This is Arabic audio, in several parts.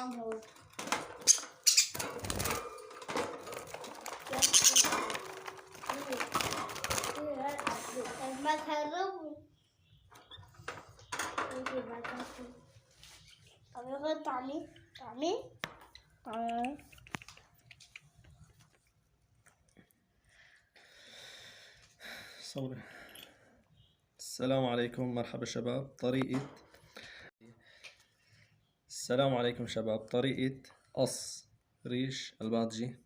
عمود. ما تهربوا. طب ياخد طعمي طعمي طعمي. صوري. السلام عليكم، مرحبا شباب. السلام عليكم شباب. طريقة قص ريش البادجي.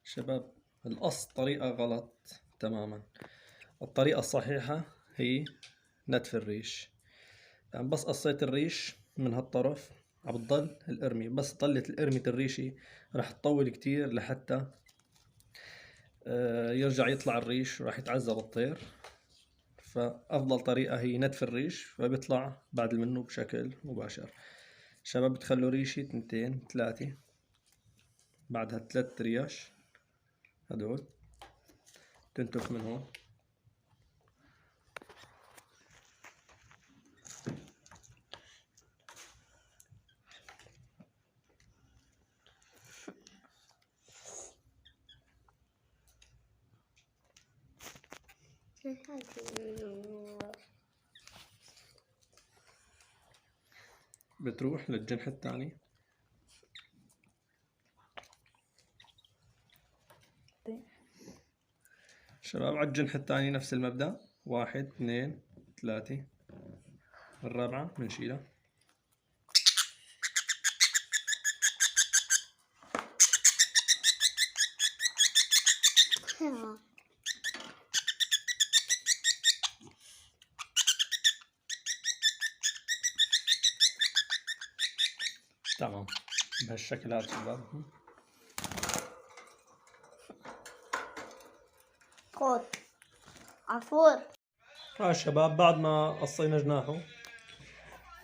شباب، القص طريقة غلط تماما. الطريقة الصحيحة هي نتف الريش. يعني بس قصيت الريش من هالطرف عبتضل القرمي، بس ضلت القرمة الريشي راح تطول كتير لحتى يرجع يطلع الريش وراح يتعذب الطير. فأفضل طريقة هي نتف الريش، فبيطلع بعد منه بشكل مباشر. شباب، بتخلوا ريشي 2 3، بعدها 3 رياش هدول تنتف من هون. بتروح للجنح الثاني. شباب، على الجنح الثاني نفس المبدأ، 1 2 3. الرابعة بنشيلها. تمام بهالشكل هذا شباب. خد عفور. شباب، بعد ما قصينا جناحه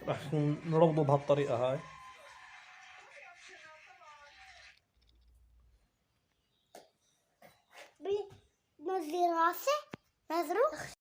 راح نربطه بهالطريقة هاي. بنزل راسه نزله.